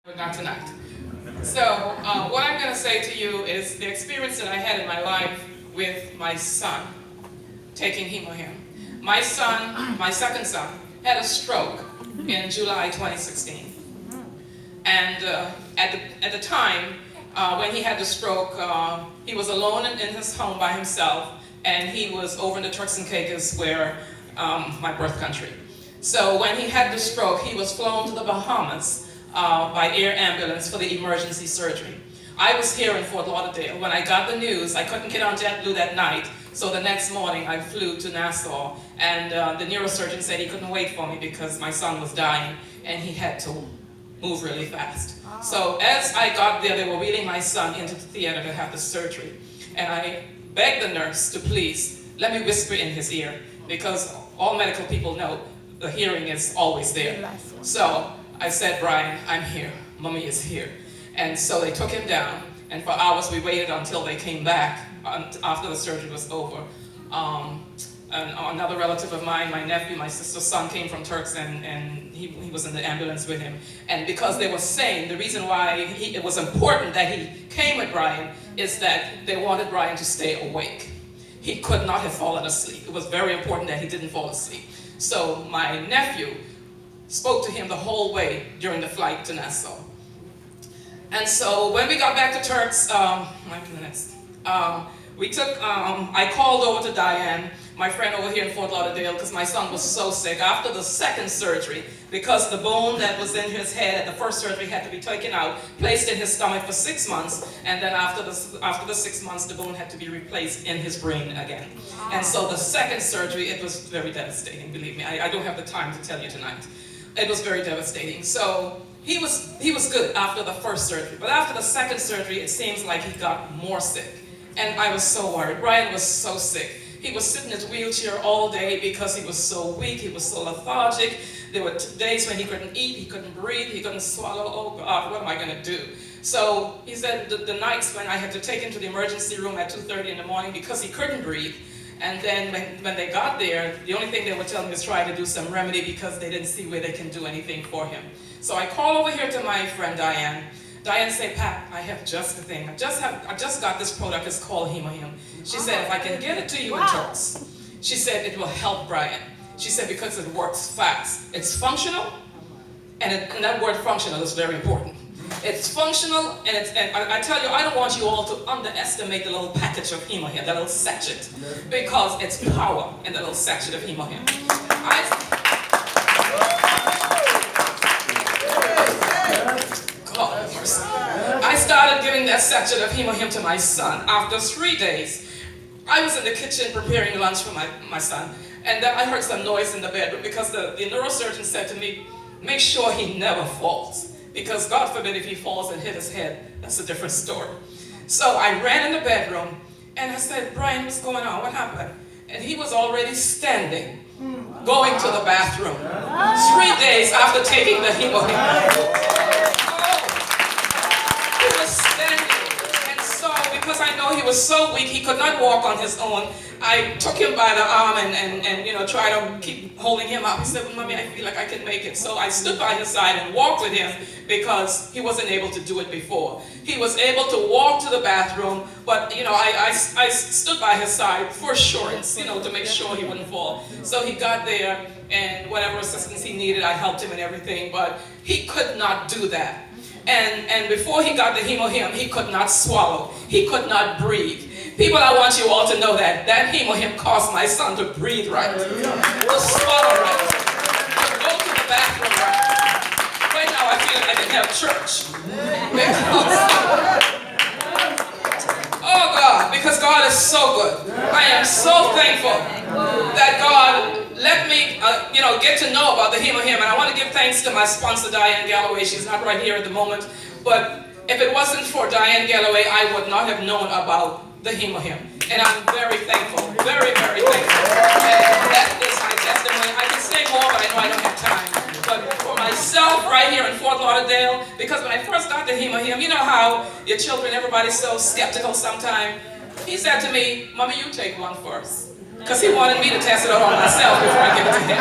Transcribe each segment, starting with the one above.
but not tonight. So what I'm going to say to you is the experience that I had in my life with my son taking Hemohim. My son, my second son, had a stroke in July 2016. And at the time when he had the stroke, he was alone in his home by himself, and he was over in the Turks and Caicos, where my birth country. So when he had the stroke, he was flown to the Bahamas by air ambulance for the emergency surgery. I was here in Fort Lauderdale. When I got the news, I couldn't get on JetBlue that night, so the next morning I flew to Nassau, and the neurosurgeon said he couldn't wait for me because my son was dying and he had to move really fast. So as I got there, they were wheeling my son into the theater to have the surgery, and I begged the nurse to please let me whisper in his ear, because all medical people know the hearing is always there. So I said, "Brian, I'm here. Mommy is here." And so they took him down, and for hours we waited until they came back after the surgery was over. And another relative of mine, my nephew, my sister's son, came from Turks, and he was in the ambulance with him. And because they were saying the reason why it was important that he came with Brian is that they wanted Brian to stay awake. He could not have fallen asleep. It was very important that he didn't fall asleep. So my nephew spoke to him the whole way during the flight to Nassau. And so when we got back to Turks, I called over to Diane, my friend over here in Fort Lauderdale, because my son was so sick. After the second surgery, because the bone that was in his head at the first surgery had to be taken out, placed in his stomach for 6 months, and then after the 6 months, the bone had to be replaced in his brain again. And so the second surgery, it was very devastating, believe me. I don't have the time to tell you tonight. It was very devastating. So he was good after the first surgery, but after the second surgery, it seems like he got more sick. And I was so worried. Brian was so sick. He was sitting in his wheelchair all day because he was so weak, he was so lethargic. There were days when he couldn't eat, he couldn't breathe, he couldn't swallow. Oh God, what am I going to do? So he said the nights when I had to take him to the emergency room at 2:30 in the morning because he couldn't breathe. And then when they got there, the only thing they would tell me was try to do some remedy because they didn't see where they can do anything for him. So I call over here to my friend Diane. Diane said, "Pat, I have just the thing. I just got this product. It's called Hemohim." She said, "If I can get it to you in Turks," she said, "it will help Brian." She said, "because it works fast. It's functional," and that word functional is very important. It's functional, and I tell you, I don't want you all to underestimate the little package of Hemohim, that little sachet, because it's power in the little sachet of Hemohim. I started giving that sachet of Hemohim to my son. After 3 days, I was in the kitchen preparing lunch for my son, and then I heard some noise in the bedroom because the neurosurgeon said to me, "Make sure he never falls, because God forbid if he falls and hit his head, that's a different story." So I ran in the bedroom and I said, "Brian, what's going on? What happened?" And he was already standing, going to the bathroom. 3 days after taking the Hemohim. Because I know he was so weak, he could not walk on his own. I took him by the arm and tried to keep holding him up. He said, "Mommy, I feel like I can make it." So I stood by his side and walked with him because he wasn't able to do it before. He was able to walk to the bathroom, but I stood by his side for assurance, to make sure he wouldn't fall. So he got there, and whatever assistance he needed, I helped him and everything, but he could not do that. And before he got the Hemohim, he could not swallow. He could not breathe. People, I want you all to know that Hemohim caused my son to breathe right, to swallow right, to go to the bathroom right. Right now I feel like I can have church. Oh God, because God is so good. I am so thankful that God let me get to know about the Hemohim, and I want to give thanks to my sponsor Diane Galloway. She's not right here at the moment, but if it wasn't for Diane Galloway, I would not have known about the Hemohim, and I'm very thankful, very, very thankful. And that is my testimony. I can say more, but I know I don't have time. But for myself, right here in Fort Lauderdale, because when I first got the Hemohim, you know how your children, everybody's so skeptical sometimes. He said to me, "Mommy, you take one first." Because he wanted me to test it out on myself before I give it to him.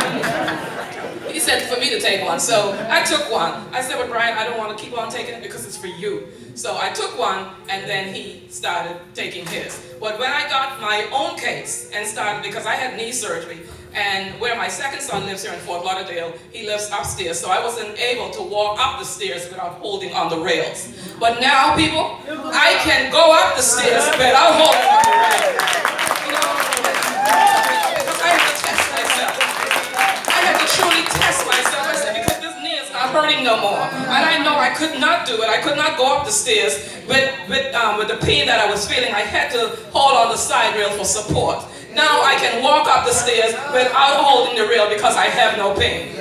He said for me to take one. So I took one. I said, well, Brian, I don't want to keep on taking it because it's for you. So I took one, and then he started taking his. But when I got my own case and started, because I had knee surgery, and where my second son lives here in Fort Lauderdale, he lives upstairs, so I wasn't able to walk up the stairs without holding on the rails. But now, people, I can go up the stairs without holding on the rails. You know, because I had to test myself. I had to truly test myself. I said, because this knee is not hurting no more. And I know I could not do it. I could not go up the stairs with the pain that I was feeling. I had to hold on the side rail for support. Now I can walk up the stairs without holding the rail because I have no pain.